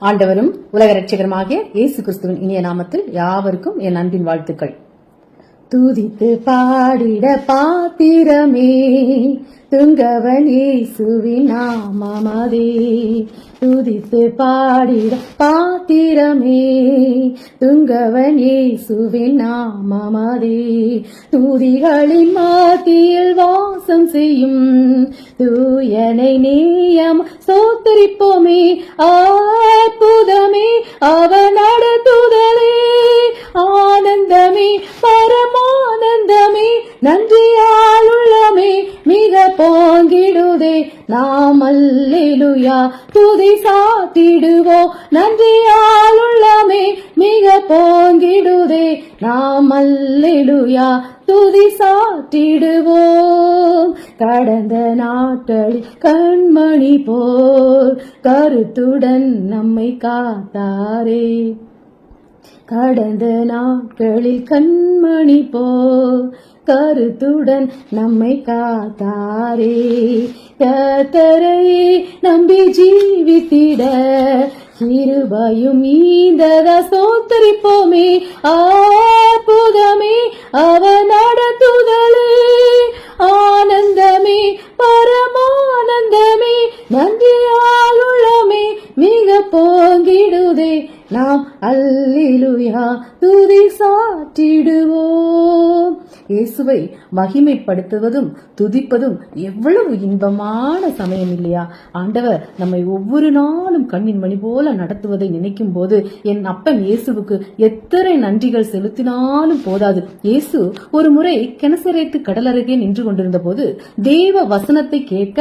ஆண்டவரும் உலக இரட்சகருமாகிய இயேசு கிறிஸ்துவின் இனிய நாமத்தில் யாவருக்கும் என் அன்பின் வாழ்த்துக்கள். துதித்து பாடிட பாத்திரமே துங்கவன் இயேசுவின் நாமமதே. துதித்து பாடிட பாத்திரமே துங்கவன் இயேசுவின் நாமமதே. துதிகளின் மத்தியில் வாசம் செய்யும் தூயனை நேயம் சோத்தரிப்போமே. அற்புதமே அவன் நடத்துதலே, ஆனந்தமே பரமானந்தமே, நன்றியால் உள்ளமே மிக போங்கிடுதே. நாம் அல்லேலூயா துதி சாத்திடுவோம், நன்றியால் உள்ளமே மிக போங்கிடுதே. நாம் அல்லேலூயா துதி சாத்திடுவோம். கடந்த நாட்களில் கண்மணி போல் கருத்துடன் நம்மை காத்தாரே. கடந்த நாட்களில் கண்மணி போல் கருத்துடன் நம்மை காத்தாரே. கர்த்தரையே நம்பி ஜீவித்திட கிருபையும் ஈந்தத சோத்தரிப்போமே. அற்புதமே அவன் நடத்துதலே, ஆனந்தமே பரமானந்தமே, நன்றியால் உள்ளமே மிக போங்கிடுதே. நாம் அல்லேலூயா துதி சாற்றிடுவோம். இயேசுவை மகிமைப்படுத்துவதும் துதிப்பதும் எவ்வளவு இன்பமான சமயம் இல்லையா? ஆண்டவர் நம்மை ஒவ்வொரு நாளும் கண்ணின் மணி போல நடத்துவதை நினைக்கும் போது என் அப்பன் இயேசுவுக்கு எத்தனை நன்றிகள் செலுத்தினாலும் போதாது. இயேசு ஒரு முறை கெனசரேத்து கடலருகே நின்று கொண்டிருந்த போது தேவ வசனத்தை கேட்க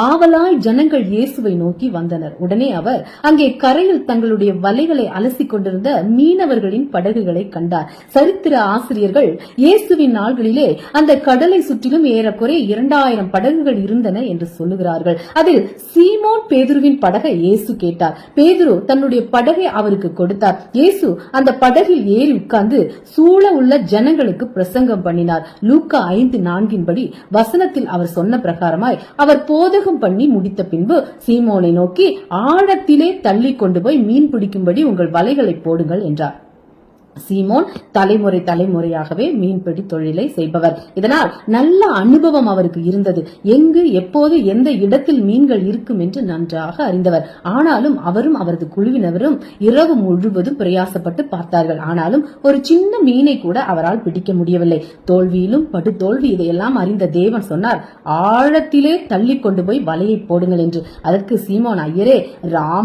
ஆவலாய் ஜனங்கள் இயேசுவை நோக்கி வந்தனர். உடனே அவர் அங்கே கரையில் தங்களுடைய வலைகளை அலசிக் கொண்டிருந்த மீனவர்களின் படகுகளை கண்டார். சரித்திர ஆசிரியர்கள் இயேசுவின் நாள்களிலே அந்த கடலை சுற்றிலும் ஏறக்குறைய 2000 படகுகள் இருந்தன என்று சொல்லுகிறார்கள். அதில் சீமோன் பேதுருவின் படகை இயேசு கேட்டார். பேதுரு தன்னுடைய படகை அவருக்கு கொடுத்தார். இயேசு அந்த படகில் ஏறி உட்கார்ந்து சூழ உள்ள ஜனங்களுக்கு பிரசங்கம் பண்ணினார். லூக்கா 5:4 படி வசனத்தில் அவர் சொன்ன பிரகாரமாய் அவர் போதகம் பண்ணி முடித்த பின்பு சீமோனை நோக்கி, ஆழத்திலே தள்ளி கொண்டு போய் மீன் பிடிக்கும்படி உங்கள் வலைகளை போடுங்கள் என்றார். சீமோன் தலைமுறையாகவே மீன்பிடி தொழிலை செய்பவர். இதனால் நல்ல அனுபவம் அவருக்கு இருந்தது. எங்கு எப்போது எந்த இடத்தில் மீன்கள் இருக்கும் என்று நன்றாக அறிந்தவர். ஆனாலும் அவரும் அவரது குழுவினரும் இரவு முழுவதும் பிரயாசப்பட்டு பார்த்தார்கள். ஆனாலும் ஒரு சின்ன மீனை கூட அவரால் பிடிக்க முடியவில்லை. தோல்வியிலும் படுதோல்வி இதையெல்லாம் அறிந்த தேவன் சொன்னார், ஆழத்திலே தள்ளி கொண்டு போய் வலையை போடுங்கள் என்று. அதற்கு சீமோன், ஐயரே,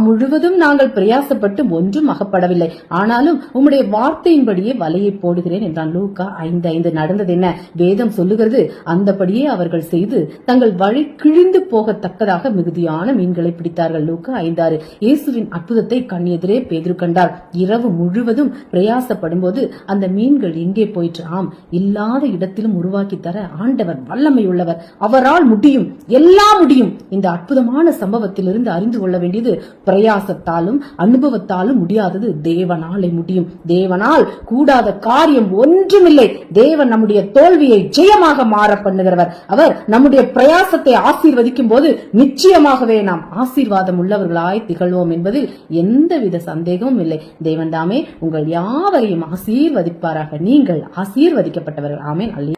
முழுவதும் நாங்கள் பிரயாசப்பட்டு ஒன்றும் அகப்படவில்லை. ஆனாலும் உம்முடைய வார்த்தையின்படியே வலையை போடுகிறேன் என்றான். லூக்கா 5:5 நடந்தது என்ன? வேதம் சொல்லுகிறது, அந்தபடியே அவர்கள் செய்து தங்கள் வழி கிழிந்து போகத்தக்கதாக மிகுதியான மீன்களை பிடித்தார்கள். லூக்கா 5:6. இயேசுவின் அற்புதத்தை கண்ணெதிரே பேதுரு கண்டார். இரவு முழுவதும் பிரயாசப்படும் போது அந்த மீன்கள் எங்கே போயிற்று? ஆம், இல்லாத இடத்திலும் உருவாக்கி தர ஆண்டவர் வல்லமை உள்ளவர். அவரால் முடியும், எல்லாம் முடியும். இந்த அற்புதமான சம்பவத்திலிருந்து அறிந்து கொள்ள வேண்டியது, பிரயாசத்தாலும் அனுபவத்தாலும் முடியாதது தேவனாலே முடியும். தேவனால் கூடாத காரியம் ஒன்றுமில்லை. தேவன் நம்முடைய தோல்வியை ஜெயமாக மாற பண்ணுகிறவர். அவர் நம்முடைய பிரயாசத்தை ஆசீர்வதிக்கும் போது நிச்சயமாகவே நாம் ஆசீர்வாதம் உள்ளவர்களாய் திகழ்வோம் என்பதில் எந்தவித சந்தேகமும் இல்லை. தேவன் தாமே உங்கள் யாவரையும் ஆசீர்வதிப்பாராக. நீங்கள் ஆசீர்வதிக்கப்பட்டவர்கள். ஆமென்.